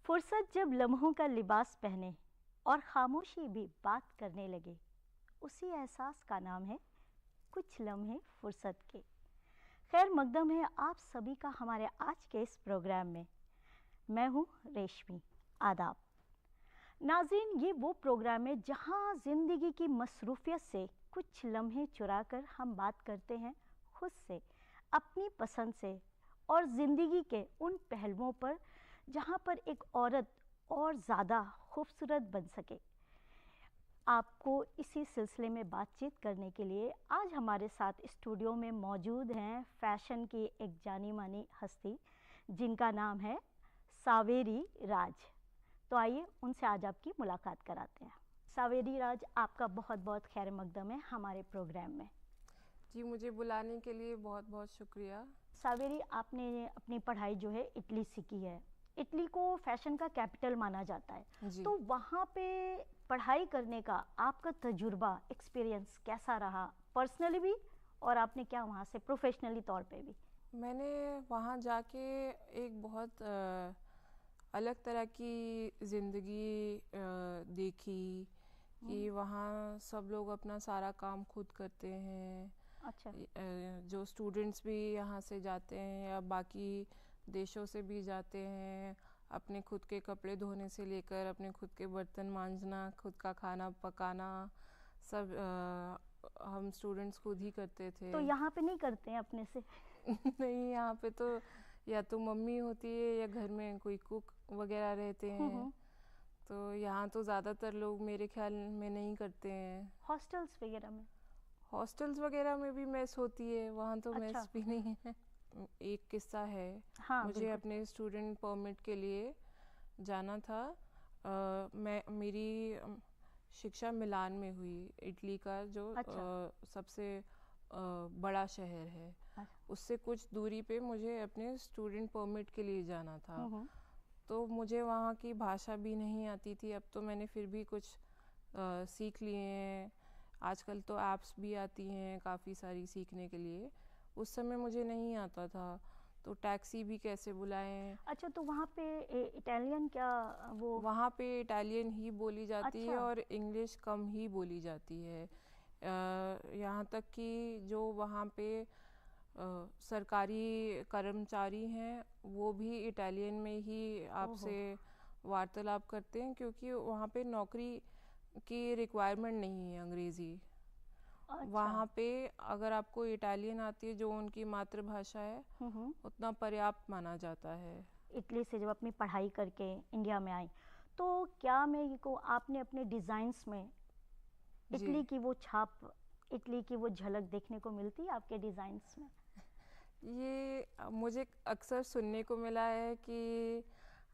फुर्सत जब लम्हों का लिबास पहने और खामोशी भी बात करने लगे, उसी एहसास का नाम है कुछ लम्हे फुर्सत के। खैर मकदम है आप सभी का हमारे आज के इस प्रोग्राम में। मैं हूँ रेशमी। आदाब नाज़रीन, ये वो प्रोग्राम है जहाँ ज़िंदगी की मसरूफियत से कुछ लम्हे चुराकर हम बात करते हैं खुद से, अपनी पसंद से और ज़िंदगी के उन पहलुओं पर जहाँ पर एक औरत और ज़्यादा खूबसूरत बन सके। आपको इसी सिलसिले में बातचीत करने के लिए आज हमारे साथ स्टूडियो में मौजूद हैं फैशन की एक जानी मानी हस्ती जिनका नाम है सावेरी राज। तो आइए उनसे आज आपकी मुलाकात कराते हैं। सावेरी राज, आपका बहुत बहुत खैर मकदम है हमारे प्रोग्राम में। जी, मुझे बुलाने के लिए बहुत बहुत शुक्रिया। सावेरी, आपने अपनी पढ़ाई जो है इटली से की है। इटली को फैशन का कैपिटल माना जाता है, तो वहाँ पे पढ़ाई करने का आपका तजुर्बा, एक्सपीरियंस कैसा रहा, पर्सनली भी और आपने क्या वहाँ से प्रोफेशनली तौर पे भी? मैंने वहाँ जाके एक बहुत अलग तरह की ज़िंदगी देखी कि वहाँ सब लोग अपना सारा काम खुद करते हैं। अच्छा। जो स्टूडेंट्स भी यहाँ से जाते हैं या बाकी देशों से भी जाते हैं, अपने खुद के कपड़े धोने से लेकर अपने खुद के बर्तन मांजना, खुद का खाना पकाना, सब हम स्टूडेंट्स खुद ही करते थे। तो यहाँ पे नहीं करते हैं अपने से? नहीं, यहाँ पे तो या तो मम्मी होती है या घर में कोई कुक वगैरह रहते हैं। तो यहाँ तो ज़्यादातर लोग मेरे ख्याल में नहीं करते हैं। हॉस्टल्स वगैरह में? हॉस्टल्स वगैरह में भी मेस होती है, वहाँ तो अच्छा। मेस भी नहीं है। एक किस्सा है। हाँ, मुझे अपने स्टूडेंट परमिट के लिए जाना था। मेरी शिक्षा मिलान में हुई, इटली का जो सबसे बड़ा शहर है। उससे कुछ दूरी पे मुझे अपने स्टूडेंट परमिट के लिए जाना था। तो मुझे वहाँ की भाषा भी नहीं आती थी। अब तो मैंने फिर भी कुछ सीख लिए हैं। आजकल तो ऐप्स भी आती हैं काफ़ी सारी सीखने के लिए। उस समय मुझे नहीं आता था, तो टैक्सी भी कैसे बुलाएं। अच्छा, तो वहाँ पे इटालियन क्या वो? वहाँ पे इटालियन ही बोली जाती है और इंग्लिश कम ही बोली जाती है। यहाँ तक कि जो वहाँ पे सरकारी कर्मचारी हैं वो भी इटालियन में ही आपसे वार्तालाप करते हैं, क्योंकि वहाँ पे नौकरी की रिक्वायरमेंट नहीं है अंग्रेज़ी। वहाँ पे अगर आपको इटालियन आती है, जो उनकी मातृभाषा है, उतना पर्याप्त माना जाता है। इटली से जब अपनी पढ़ाई करके इंडिया में आई, तो क्या मैं को आपने अपने डिज़ाइंस में इटली की वो छाप, इटली की वो झलक देखने को मिलती है आपके डिज़ाइंस में? ये मुझे अक्सर सुनने को मिला है कि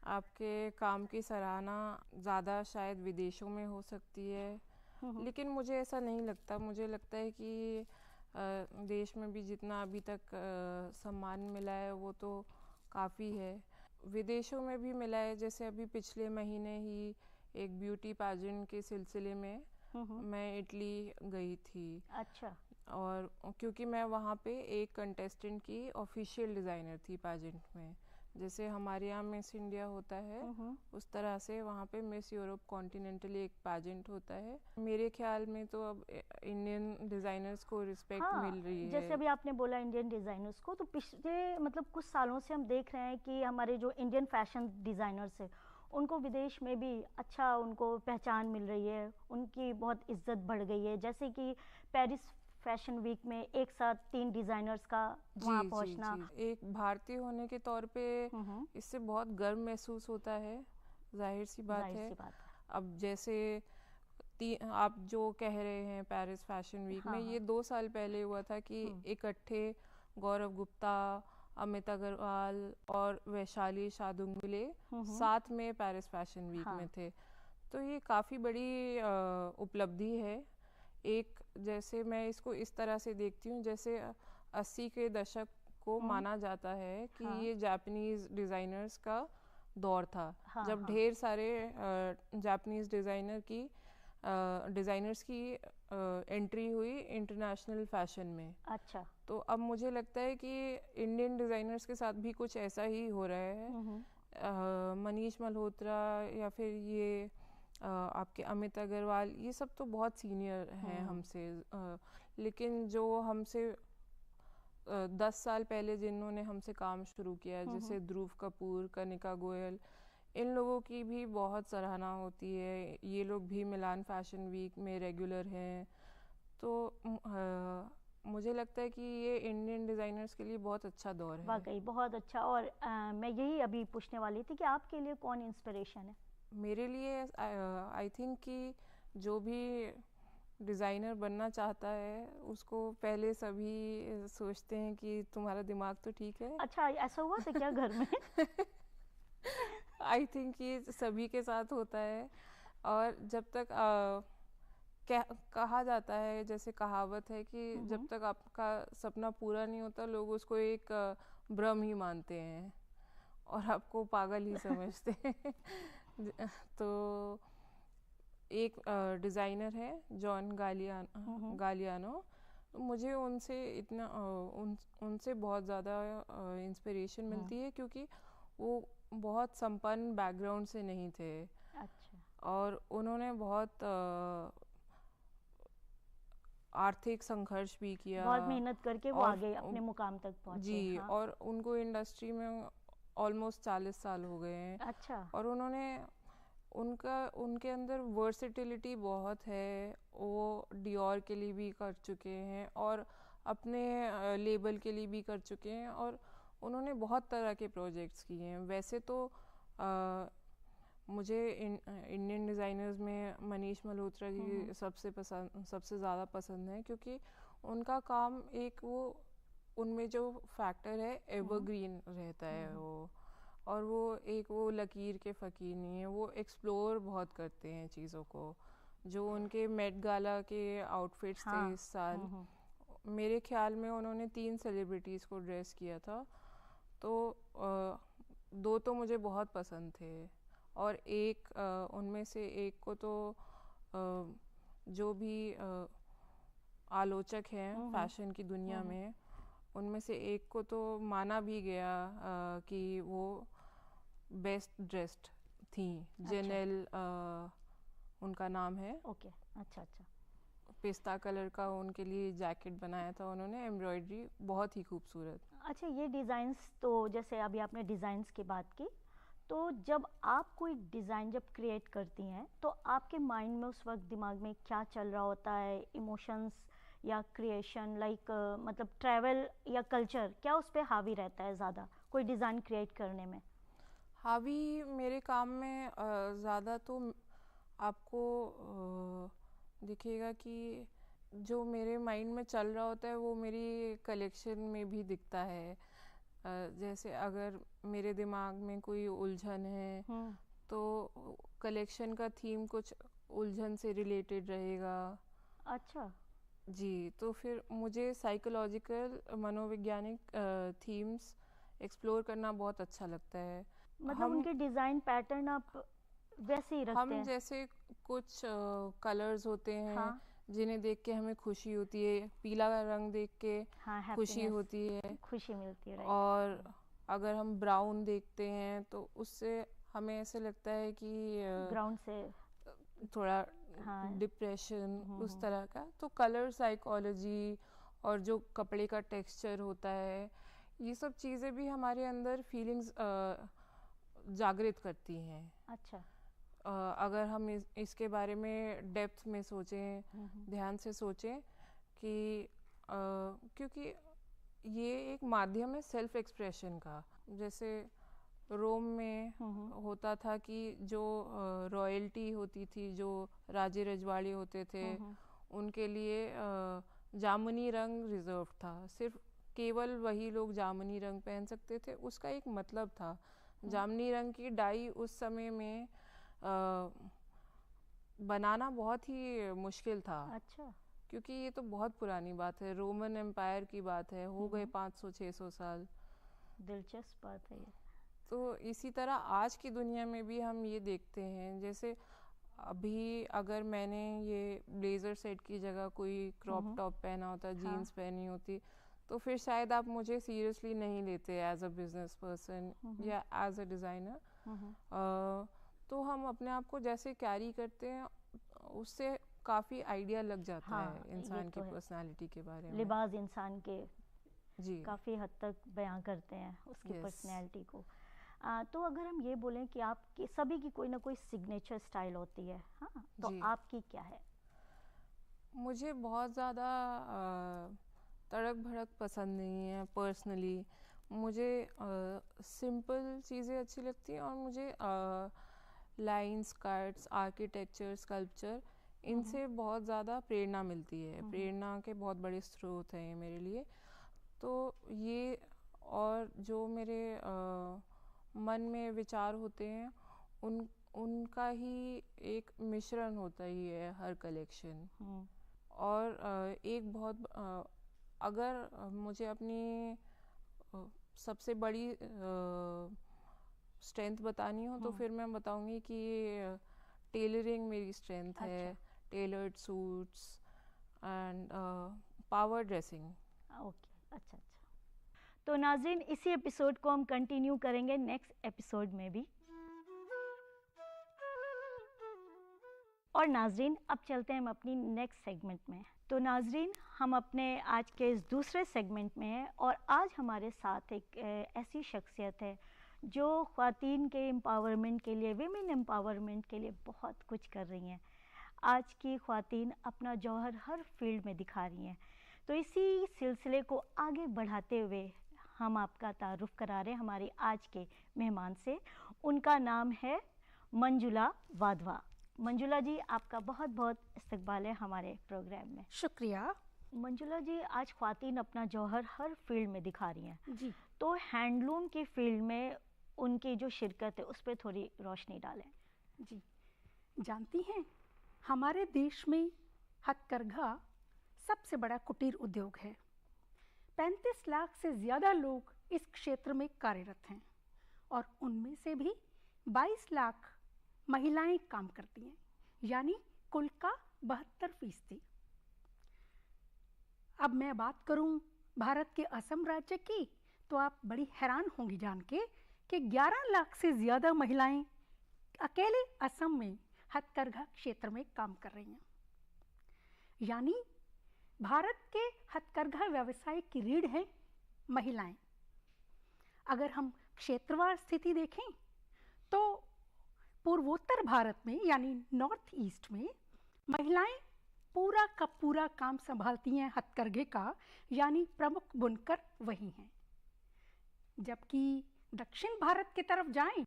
आपके काम की सराहना ज़्यादा शायद विदेशों में हो सकती है, लेकिन मुझे ऐसा नहीं लगता। मुझे लगता है कि देश में भी जितना अभी तक सम्मान मिला है वो तो काफ़ी है। विदेशों में भी मिला है। जैसे अभी पिछले महीने ही एक ब्यूटी पैजेंट के सिलसिले में मैं इटली गई थी। अच्छा। और क्योंकि मैं वहाँ पे एक कंटेस्टेंट की ऑफिशियल डिज़ाइनर थी पैजेंट में, जैसे हमारे यहाँ मिस इंडिया होता है उस तरह से वहाँ पे मिस यूरोप कॉन्टिनेंटल एक पैजेंट होता है। मेरे ख्याल में तो अब इंडियन डिज़ाइनर्स को रिस्पेक्ट मिल रही है। जैसे अभी आपने बोला इंडियन डिज़ाइनर्स को, तो पिछले मतलब कुछ सालों से हम देख रहे हैं कि हमारे जो इंडियन फैशन डिज़ाइनर्स है उनको विदेश में भी अच्छा उनको पहचान मिल रही है, उनकी बहुत इज्जत बढ़ गई है। जैसे कि पेरिस फैशन वीक में एक साथ 3 डिज़ाइनर्स का वहाँ पहुँचना। एक भारतीय होने के तौर पे इससे बहुत गर्व महसूस होता है, जाहिर सी बात है। अब जैसे आप जो कह रहे हैं पेरिस फैशन वीक में, ये 2 साल पहले हुआ था कि इकट्ठे गौरव गुप्ता, अमित अग्रवाल और वैशाली शादुंगले साथ में पेरिस फैशन वीक में थे। तो ये काफ़ी बड़ी उपलब्धि है। एक जैसे मैं इसको इस तरह से देखती हूँ, जैसे 80 के दशक को माना जाता है कि ये जापानीज डिज़ाइनर्स का दौर था, जब ढेर सारे जापानीज डिज़ाइनर्स की एंट्री हुई इंटरनेशनल फैशन में। अच्छा। तो अब मुझे लगता है कि इंडियन डिज़ाइनर्स के साथ भी कुछ ऐसा ही हो रहा है। मनीष मल्होत्रा या फिर ये आपके अमित अग्रवाल, ये सब तो बहुत सीनियर हैं हमसे, लेकिन जो हमसे 10 साल पहले जिन्होंने हमसे काम शुरू किया, जैसे ध्रुव कपूर, कनिका गोयल, इन लोगों की भी बहुत सराहना होती है। ये लोग भी मिलान फैशन वीक में रेगुलर हैं। तो मुझे लगता है कि ये इंडियन डिज़ाइनर्स के लिए बहुत अच्छा दौर है। वाकई बहुत अच्छा। और मैं यही अभी पूछने वाली थी कि आपके लिए कौन इंस्पिरेशन है? मेरे लिए आई थिंक कि जो भी डिज़ाइनर बनना चाहता है उसको पहले सभी सोचते हैं कि तुम्हारा दिमाग तो ठीक है। अच्छा, ऐसा हुआ था क्या घर में? आई थिंक ये सभी के साथ होता है। और जब तक कहा जाता है, जैसे कहावत है कि जब तक आपका सपना पूरा नहीं होता लोग उसको एक भ्रम ही मानते हैं और आपको पागल ही समझते हैं। तो एक डिज़ाइनर है जॉन गालियानो, मुझे उनसे इतना उनसे बहुत ज़्यादा इंस्पिरेशन मिलती है, क्योंकि वो बहुत संपन्न बैकग्राउंड से नहीं थे। अच्छा। और उन्होंने बहुत आर्थिक संघर्ष भी किया, बहुत मेहनत करके वो आगे अपने मुकाम तक पहुंचे। जी। हाँ। और उनको इंडस्ट्री में ऑलमोस्ट 40 साल हो गए हैं। अच्छा। और उनके अंदर वर्सेटिलिटी बहुत है। वो डियोर के लिए भी कर चुके हैं और अपने लेबल के लिए भी कर चुके हैं, और उन्होंने बहुत तरह के प्रोजेक्ट्स किए हैं। वैसे तो मुझे इंडियन डिज़ाइनर्स में मनीष मल्होत्रा जी सबसे ज़्यादा पसंद है, क्योंकि उनका काम एक वो उनमें जो फैक्टर है एवरग्रीन रहता है वो, और वो लकीर के फ़कीर नहीं है। वो एक्सप्लोर बहुत करते हैं चीज़ों को। जो उनके मेट गाला के आउटफिट्स थे इस साल, मेरे ख्याल में उन्होंने 3 सेलिब्रिटीज़ को ड्रेस किया था। तो 2 तो मुझे बहुत पसंद थे, और एक उनमें से एक को तो जो भी आलोचक हैं फैशन की दुनिया में, उनमें से एक को तो माना भी गया कि वो बेस्ट ड्रेस्ड थी। जेनेल उनका नाम है। ओके। अच्छा। पिस्ता कलर का उनके लिए जैकेट बनाया था उन्होंने, एम्ब्रॉयडरी बहुत ही खूबसूरत। अच्छा, ये डिज़ाइंस तो जैसे अभी आपने डिज़ाइंस की बात की, तो जब आप कोई डिज़ाइन जब क्रिएट करती हैं तो आपके माइंड में उस वक्त दिमाग में क्या चल रहा होता है? इमोशंस या क्रिएशन, लाइक मतलब ट्रैवल या कल्चर, क्या उस पर हावी रहता है ज़्यादा कोई डिज़ाइन क्रिएट करने में? हावी मेरे काम में ज़्यादा तो आपको दिखेगा कि जो मेरे माइंड में चल रहा होता है वो मेरी कलेक्शन में भी दिखता है। जैसे अगर मेरे दिमाग में कोई उलझन है तो कलेक्शन का थीम कुछ उलझन से रिलेटेड रहेगा। अच्छा जी। तो फिर मुझे साइकोलॉजिकल मनोवैज्ञानिक थीम्स एक्सप्लोर करना बहुत अच्छा लगता है। मतलब उनके डिज़ाइन पैटर्न आप वैसे ही रखते हैं? हम जैसे कुछ कलर्स होते हैं जिन्हें देख के हमें खुशी होती है। पीला रंग देख के खुशी होती है, खुशी मिलती है। और अगर हम ब्राउन देखते हैं तो उससे हमें ऐसे लगता है कि ग्राउंड से थोड़ा डिप्रेशन उस तरह का। तो कलर साइकोलॉजी और जो कपड़े का टेक्सचर होता है, ये सब चीज़ें भी हमारे अंदर फीलिंग्स जागृत करती हैं। अच्छा। अगर हम इसके बारे में डेप्थ में सोचें, ध्यान से सोचें कि क्योंकि ये एक माध्यम है सेल्फ एक्सप्रेशन का। जैसे रोम में होता था कि जो रॉयल्टी होती थी, जो राजे रजवाड़े होते थे, उनके लिए जामुनी रंग रिजर्व था। सिर्फ केवल वही लोग जामुनी रंग पहन सकते थे। उसका एक मतलब था। जामुनी रंग की डाई उस समय में बनाना बहुत ही मुश्किल था। अच्छा। क्योंकि ये तो बहुत पुरानी बात है, रोमन एम्पायर की बात है, हो गए 500-600 साल। दिलचस्प बात है ये। तो इसी तरह आज की दुनिया में भी हम ये देखते हैं। जैसे अभी अगर मैंने ये ब्लेज़र सेट की जगह कोई क्रॉप टॉप पहना होता, जीन्स पहनी होती, तो फिर शायद आप मुझे सीरियसली नहीं लेते एज अ बिजनेस पर्सन या एज अ डिज़ाइनर। तो हम अपने आप को जैसे कैरी करते हैं उससे काफ़ी आइडिया लग जाता है इंसान की पर्सनालिटी के बारे में। लिबास इंसान के जी काफ़ी हद तक बयां करते हैं उसकी पर्सनैलिटी को। तो अगर हम ये बोलें कि आपकी सभी की कोई ना कोई सिग्नेचर स्टाइल होती है, हाँ, तो आपकी क्या है? मुझे बहुत ज़्यादा तड़क भड़क पसंद नहीं है पर्सनली। मुझे सिंपल चीज़ें अच्छी लगती हैं और मुझे लाइंस, कट्स, आर्किटेक्चर, स्कल्पचर इनसे बहुत ज़्यादा प्रेरणा मिलती है। प्रेरणा के बहुत बड़े स्रोत हैं ये मेरे लिए। तो ये और जो मेरे मन में विचार होते हैं उनका ही एक मिश्रण होता ही है हर कलेक्शन। और एक बहुत अगर मुझे अपनी सबसे बड़ी स्ट्रेंथ बतानी हो तो फिर मैं बताऊंगी कि टेलरिंग मेरी स्ट्रेंथ है। Tailored suits and power dressing. Okay, अच्छा। तो नाज़रीन, इसी एपिसोड को हम कंटिन्यू करेंगे नेक्स्ट एपिसोड में भी। और नाज़रीन, अब चलते हैं हम अपनी नेक्स्ट सेगमेंट में। तो नाज़रीन, हम अपने आज के इस दूसरे सेगमेंट में हैं और आज हमारे साथ एक ऐसी शख्सियत है जो ख़वातीन के एम्पावरमेंट के लिए, विमेन एम्पावरमेंट के लिए बहुत कुछ कर रही हैं। आज की ख़वातीन अपना जौहर हर फील्ड में दिखा रही हैं। तो इसी सिलसिले को आगे बढ़ाते हुए हम आपका तारुफ़ करा रहे हैं हमारी आज के मेहमान से। उनका नाम है मंजुला वाधवा। मंजुला जी, आपका बहुत बहुत इस्तकबाल है हमारे प्रोग्राम में। शुक्रिया। मंजुला जी, आज ख़वातीन अपना जौहर हर फील्ड में दिखा रही हैं जी। तो हैंडलूम की फील्ड में उनकी जो शिरकत है उस पर थोड़ी रोशनी डालें। जी, जानती हैं हमारे देश में हथकरघा सबसे बड़ा कुटीर उद्योग है। 35 लाख से ज़्यादा लोग इस क्षेत्र में कार्यरत हैं और उनमें से भी 22 लाख महिलाएं काम करती हैं, यानी कुल का 72%। अब मैं बात करूं भारत के असम राज्य की तो आप बड़ी हैरान होंगी जान के कि 11 लाख से ज़्यादा महिलाएं अकेले असम में हथकरघा क्षेत्र में काम कर रही हैं। यानी भारत के हथकरघा व्यवसाय की रीढ़ है महिलाएं। अगर हम क्षेत्रवार स्थिति देखें तो पूर्वोत्तर भारत में यानी नॉर्थ ईस्ट में महिलाएं पूरा का पूरा काम संभालती हैं हथकरघे का, यानी प्रमुख बुनकर वही हैं। जबकि दक्षिण भारत की तरफ जाएं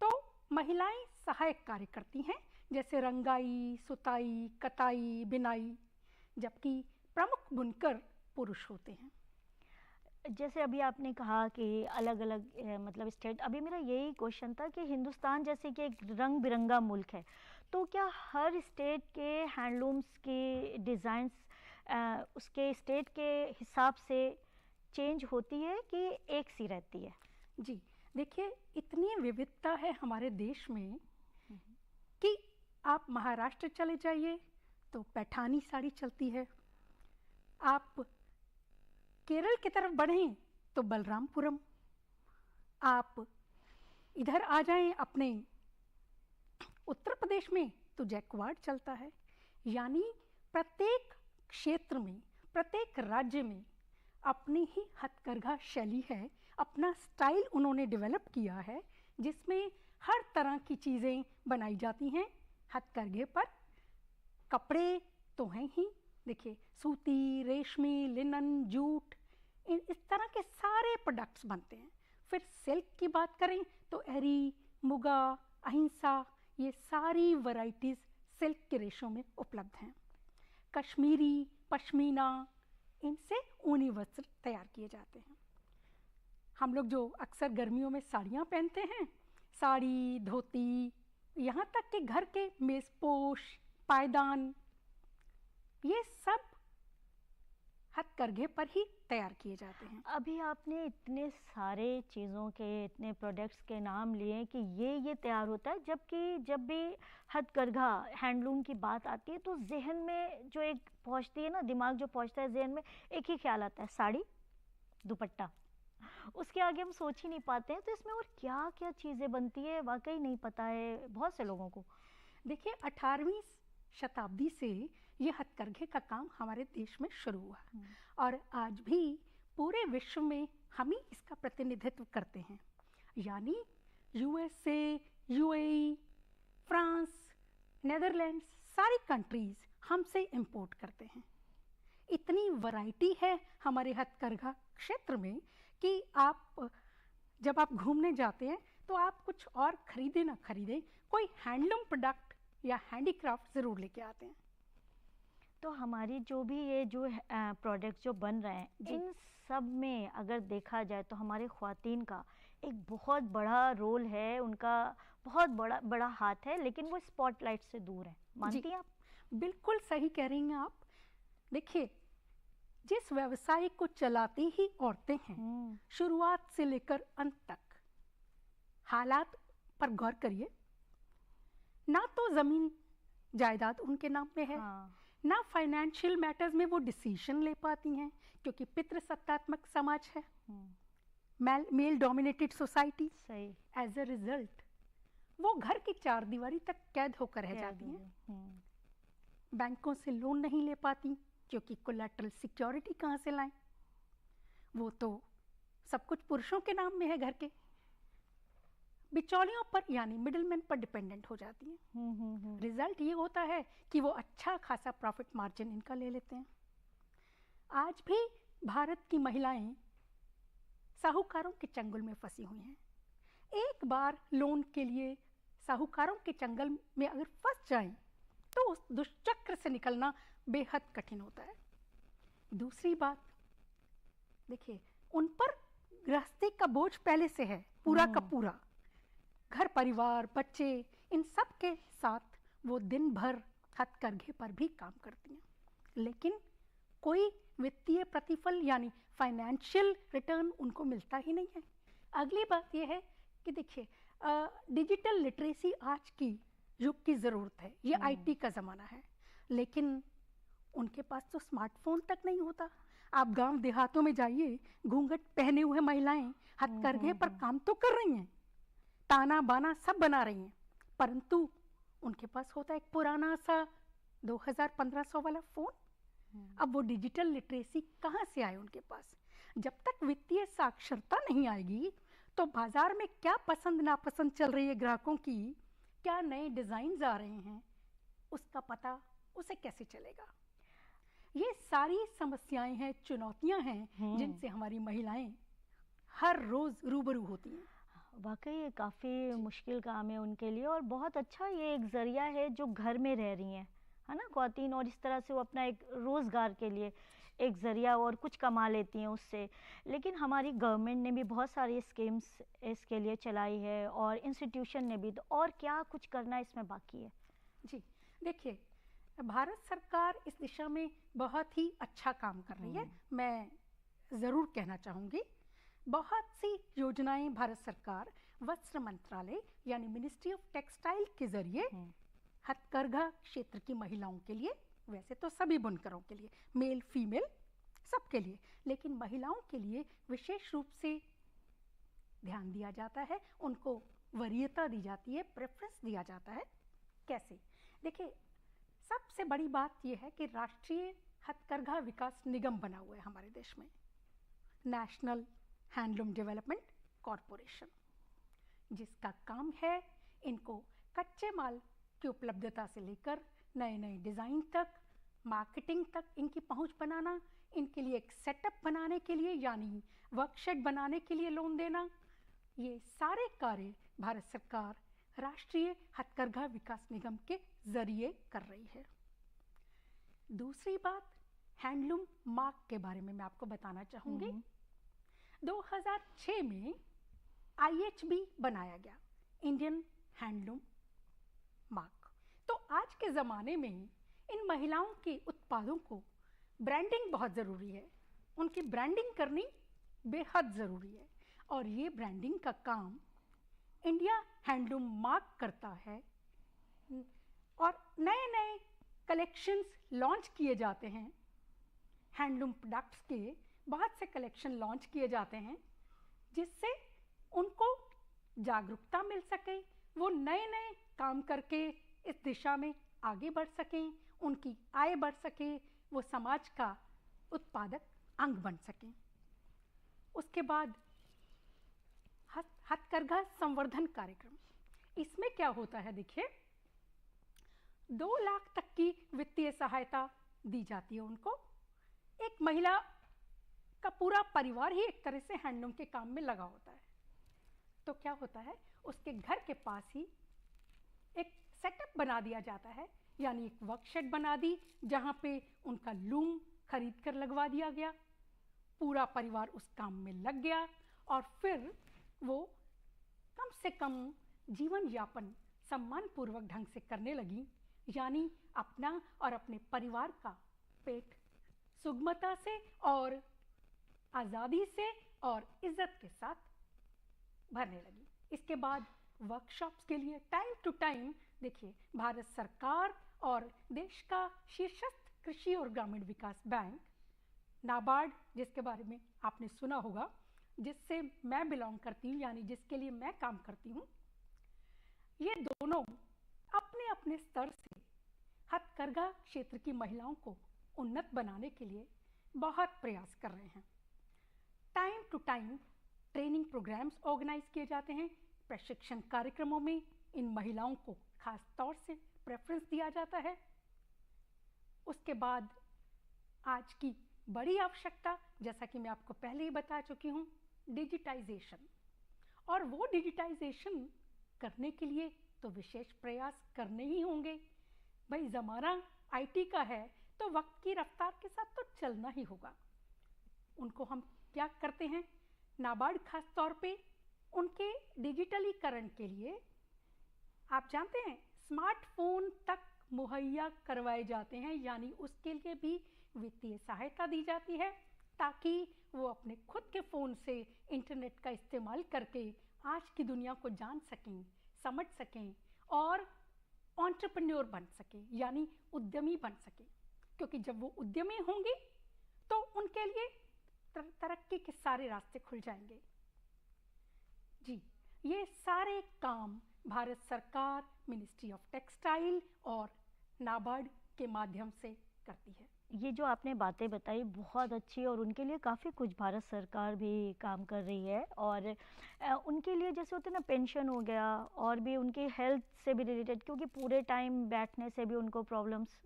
तो महिलाएं सहायक कार्य करती हैं, जैसे रंगाई, सुताई, कताई, बिनाई, जबकि प्रमुख बुनकर पुरुष होते हैं। जैसे अभी आपने कहा कि अलग अलग मतलब स्टेट, अभी मेरा यही क्वेश्चन था कि हिंदुस्तान जैसे कि एक रंग बिरंगा मुल्क है, तो क्या हर स्टेट के हैंडलूम्स की डिज़ाइंस उसके स्टेट के हिसाब से चेंज होती है कि एक सी रहती है? जी देखिए, इतनी विविधता है हमारे देश में कि आप महाराष्ट्र चले जाइए तो पैठानी साड़ी चलती है, आप केरल की तरफ बढ़ें तो बलरामपुरम, आप इधर आ जाएं अपने उत्तर प्रदेश में तो जैकवाड़ चलता है। यानी प्रत्येक क्षेत्र में, प्रत्येक राज्य में अपनी ही हथकरघा शैली है, अपना स्टाइल उन्होंने डेवलप किया है जिसमें हर तरह की चीज़ें बनाई जाती हैं हथकरघे पर। कपड़े तो हैं ही, देखिए सूती, रेशमी, लिनन, जूट, इस तरह के सारे प्रोडक्ट्स बनते हैं। फिर सिल्क की बात करें तो एरी, मुगा, अहिंसा, ये सारी वैरायटीज़ सिल्क के रेशों में उपलब्ध हैं। कश्मीरी, पश्मीना, इनसे ऊनी वस्त्र तैयार किए जाते हैं। हम लोग जो अक्सर गर्मियों में साड़ियाँ पहनते हैं, साड़ी, धोती, यहाँ तक कि घर के मेज़पोश, पायदान, ये सब हथकरघे पर ही तैयार किए जाते हैं। अभी आपने इतने सारे चीज़ों के, इतने प्रोडक्ट्स के नाम लिए कि ये तैयार होता है, जबकि जब भी हथकरघा हैंडलूम की बात आती है तो जहन में जो एक पहुंचती है ना, दिमाग जो पहुंचता है जहन में, एक ही ख्याल आता है, साड़ी दुपट्टा, उसके आगे हम सोच ही नहीं पाते हैं। तो इसमें और क्या क्या चीज़ें बनती है वाकई नहीं पता है बहुत से लोगों को। देखिए 18वीं शताब्दी से ये हथकरघे का काम हमारे देश में शुरू हुआ और आज भी पूरे विश्व में हम ही इसका प्रतिनिधित्व करते हैं। यानी यूएसए, यूएई, फ्रांस, नेदरलैंड्स, सारी कंट्रीज हमसे इंपोर्ट करते हैं। इतनी वैरायटी है हमारे हथकरघा क्षेत्र में कि आप जब आप घूमने जाते हैं तो आप कुछ और खरीदे ना खरीदें, कोई हैंडलूम प्रोडक्ट या हैंडीक्राफ्ट ज़रूर लेके आते हैं। तो हमारी जो भी ये जो प्रोडक्ट जो बन रहे हैं, इन सब में अगर देखा जाए तो हमारे ख्वातीन का एक बहुत बड़ा रोल है, उनका बहुत बड़ा बड़ा हाथ है, लेकिन वो स्पॉटलाइट से दूर है। मानती हैं आप? बिल्कुल सही कह रही हैं आप। देखिए, जिस व्यवसाय को चलाती ही औरतें हैं, शुरुआत से लेकर अंत तक, हालात पर गौर करिए। ना तो जमीन जायदाद उनके नाम पे है, ना फाइनेंशियल मैटर्स में वो डिसीजन ले पाती हैं क्योंकि पितृसत्तात्मक समाज है, मेल डोमिनेटेड सोसाइटी। सही। एज अ रिजल्ट वो घर की चार दीवारी तक कैद होकर रह जाती हैं। बैंकों से लोन नहीं ले पाती क्योंकि कोलैटरल सिक्योरिटी कहाँ से लाएं? वो तो सब कुछ पुरुषों के नाम में है। घर के बिचौलियों पर यानी मिडिलमैन पर डिपेंडेंट हो जाती हैं। रिजल्ट ये होता है कि वो अच्छा खासा प्रॉफिट मार्जिन इनका ले लेते हैं। आज भी भारत की महिलाएं साहूकारों के चंगुल में फंसी हुई हैं। एक बार लोन के लिए साहूकारों के चंगल में अगर फंस जाएं तो उस दुष्चक्र से निकलना बेहद कठिन होता है। दूसरी बात, देखिए, उन पर गृहस्थी का बोझ पहले से है पूरा का पूरा। घर परिवार, बच्चे, इन सब के साथ वो दिन भर हथकरघे पर भी काम करती हैं, लेकिन कोई वित्तीय प्रतिफल यानी फाइनेंशियल रिटर्न उनको मिलता ही नहीं है। अगली बात ये है कि देखिए, डिजिटल लिटरेसी आज की युग की ज़रूरत है। ये आईटी का ज़माना है, लेकिन उनके पास तो स्मार्टफोन तक नहीं होता। आप गांव देहातों में जाइए, घूंघट पहने हुए महिलाएं हथकरघे पर काम तो कर रही हैं, ताना बाना सब बना रही हैं, परंतु उनके पास होता है एक पुराना सा 2000-1500 वाला फ़ोन। अब वो डिजिटल लिटरेसी कहाँ से आए उनके पास? जब तक वित्तीय साक्षरता नहीं आएगी तो बाजार में क्या पसंद नापसंद चल रही है ग्राहकों की, क्या नए डिज़ाइन आ रहे हैं, उसका पता उसे कैसे चलेगा? ये सारी समस्याएं हैं, चुनौतियां हैं जिनसे हमारी महिलाएं हर रोज़ रूबरू होती हैं। वाकई ये काफ़ी मुश्किल काम है उनके लिए, और बहुत अच्छा ये एक ज़रिया है जो घर में रह रही हैं, है ना ख्वातीन, और इस तरह से वो अपना एक रोज़गार के लिए एक ज़रिया और कुछ कमा लेती हैं उससे। लेकिन हमारी गवर्नमेंट ने भी बहुत सारी स्कीम्स इसके लिए चलाई है और इंस्टीट्यूशन ने भी, तो और क्या कुछ करना इसमें बाकी है? जी देखिए, भारत सरकार इस दिशा में बहुत ही अच्छा काम कर रही है। मैं ज़रूर कहना चाहूँगी, बहुत सी योजनाएं भारत सरकार वस्त्र मंत्रालय यानी मिनिस्ट्री ऑफ टेक्सटाइल के ज़रिए हथकरघा क्षेत्र की महिलाओं के लिए, वैसे तो सभी बुनकरों के लिए, मेल फीमेल सबके लिए, लेकिन महिलाओं के लिए विशेष रूप से ध्यान दिया जाता है, उनको वरीयता दी जाती है, प्रेफरेंस दिया जाता है। कैसे? देखिए, सबसे बड़ी बात यह है कि राष्ट्रीय हथकरघा विकास निगम बना हुआ है हमारे देश में, नेशनल हैंडलूम डेवलपमेंट कॉरपोरेशन, जिसका काम है इनको कच्चे माल की उपलब्धता से लेकर नए नए डिज़ाइन तक, मार्केटिंग तक इनकी पहुंच बनाना, इनके लिए एक सेटअप बनाने के लिए यानी वर्कशॉप बनाने के लिए लोन देना। ये सारे कार्य भारत सरकार राष्ट्रीय हथकरघा विकास निगम के ज़रिए कर रही है। दूसरी बात, हैंडलूम मार्क के बारे में मैं आपको बताना चाहूँगी। 2006 में IHB बनाया गया, इंडियन हैंडलूम मार्क। तो आज के ज़माने में इन महिलाओं के उत्पादों को ब्रांडिंग बहुत ज़रूरी है, उनकी ब्रांडिंग करनी बेहद ज़रूरी है, और ये ब्रांडिंग का काम इंडिया हैंडलूम मार्क करता है। और नए नए कलेक्शंस लॉन्च किए जाते हैं हैंडलूम प्रोडक्ट्स के बहुत से कलेक्शन लॉन्च किए जाते हैं जिससे उनको जागरूकता मिल सके, वो नए नए काम करके इस दिशा में आगे बढ़ सकें, उनकी आय बढ़ सके, वो समाज का उत्पादक अंग बन सकें। उसके बाद हथकरघा संवर्धन कार्यक्रम, इसमें क्या होता है, देखिए 2 लाख तक की वित्तीय सहायता दी जाती है उनको। एक महिला का पूरा परिवार ही एक तरह से हैंडलूम के काम में लगा होता है, तो क्या होता है, उसके घर के पास ही एक सेटअप बना दिया जाता है, यानी एक वर्कशॉप बना दी जहां पे उनका लूम खरीद कर लगवा दिया गया, पूरा परिवार उस काम में लग गया और फिर वो कम से कम जीवन यापन सम्मान पूर्वक ढंग से करने लगी, यानी अपना और अपने परिवार का पेट सुगमता से और आज़ादी से और इज्जत के साथ भरने लगी। इसके बाद वर्कशॉप्स के लिए टाइम टू टाइम, देखिए भारत सरकार और देश का शीर्षस्थ कृषि और ग्रामीण विकास बैंक नाबार्ड, जिसके बारे में आपने सुना होगा, जिससे मैं बिलोंग करती हूँ, यानी जिसके लिए मैं काम करती हूँ, ये दोनों अपने अपने स्तर से हथकरघा क्षेत्र की महिलाओं को उन्नत बनाने के लिए बहुत प्रयास कर रहे हैं। Time to time training programs organise किए जाते हैं। प्रशिक्षण कार्यक्रमों में इन महिलाओं को खास तौर से प्रेफरेंस दिया जाता है। उसके बाद आज की बड़ी आवश्यकता, जैसा कि मैं आपको पहले ही बता चुकी हूँ, डिजिटाइजेशन। और वो डिजिटाइजेशन करने के लिए तो विशेष प्रयास करने ही होंगे। भाई ज़माना आईटी का है तो वक्त की रफ्तार के साथ तो चलना ही होगा। उनको हम क्या करते हैं, नाबार्ड खास तौर पे उनके डिजिटलीकरण के लिए, आप जानते हैं, स्मार्टफोन तक मुहैया करवाए जाते हैं, यानी उसके लिए भी वित्तीय सहायता दी जाती है ताकि वो अपने खुद के फ़ोन से इंटरनेट का इस्तेमाल करके आज की दुनिया को जान सकें, समझ सकें और एंटरप्रेन्योर बन सकें, यानी उद्यमी बन सकें। क्योंकि जब वो उद्यमी होंगी तो उनके लिए तरक्की के सारे रास्ते खुल जाएंगे। जी, ये सारे काम भारत सरकार, मिनिस्ट्री ऑफ टेक्सटाइल और नाबार्ड के माध्यम से करती है। ये जो आपने बातें बताई बहुत अच्छी, और उनके लिए काफ़ी कुछ भारत सरकार भी काम कर रही है। और उनके लिए जैसे होते हैं ना, पेंशन हो गया, और भी उनके हेल्थ से भी रिलेटेड, क्योंकि पूरे टाइम बैठने से भी उनको प्रॉब्लम्स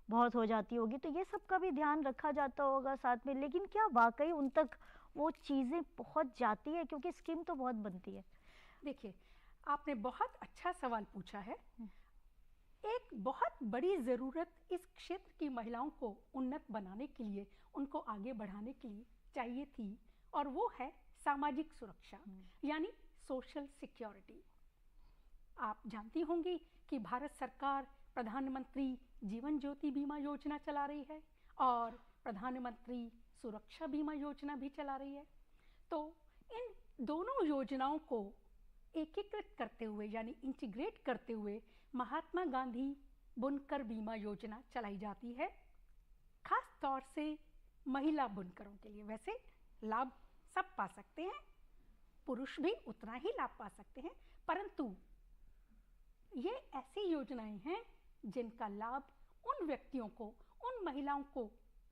बहुत हो जाती होगी, तो ये सब का भी ध्यान रखा जाता होगा साथ में। लेकिन क्या वाकई उन तक वो चीज़ें पहुंच जाती है, क्योंकि स्कीम तो बहुत बनती है। देखिए, आपने बहुत अच्छा सवाल पूछा है। एक बहुत बड़ी ज़रूरत इस क्षेत्र की महिलाओं को उन्नत बनाने के लिए, उनको आगे बढ़ाने के लिए चाहिए थी, और वो है सामाजिक सुरक्षा, यानी सोशल सिक्योरिटी। आप जानती होंगी कि भारत सरकार प्रधानमंत्री जीवन ज्योति बीमा योजना चला रही है और प्रधानमंत्री सुरक्षा बीमा योजना भी चला रही है। तो इन दोनों योजनाओं को एकीकृत करते हुए, यानी इंटीग्रेट करते हुए, महात्मा गांधी बुनकर बीमा योजना चलाई जाती है, खास तौर से महिला बुनकरों के लिए। वैसे लाभ सब पा सकते हैं, पुरुष भी उतना ही लाभ पा सकते हैं, परंतु ये ऐसी योजनाएं हैं जिनका लाभ उन व्यक्तियों को, उन महिलाओं को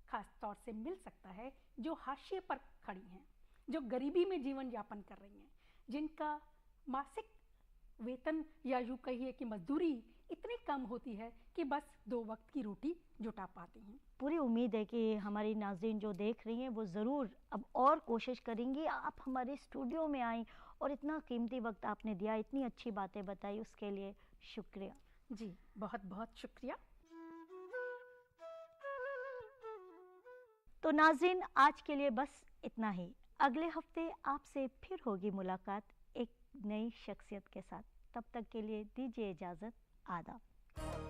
खास तौर से मिल सकता है जो हाशिए पर खड़ी हैं, जो गरीबी में जीवन यापन कर रही हैं, जिनका मासिक वेतन या यूँ कहिए कि मजदूरी इतनी कम होती है कि बस 2 वक्त की रोटी जुटा पाती हैं। पूरी उम्मीद है कि हमारी नाज़रीन जो देख रही हैं वो ज़रूर अब और कोशिश करेंगी। आप हमारे स्टूडियो में आई और इतना कीमती वक्त आपने दिया, इतनी अच्छी बातें बताई, उसके लिए शुक्रिया। जी, बहुत बहुत शुक्रिया। तो नाज़रीन, आज के लिए बस इतना ही। अगले हफ्ते आपसे फिर होगी मुलाकात एक नई शख्सियत के साथ। तब तक के लिए दीजिए इजाज़त। आदाब।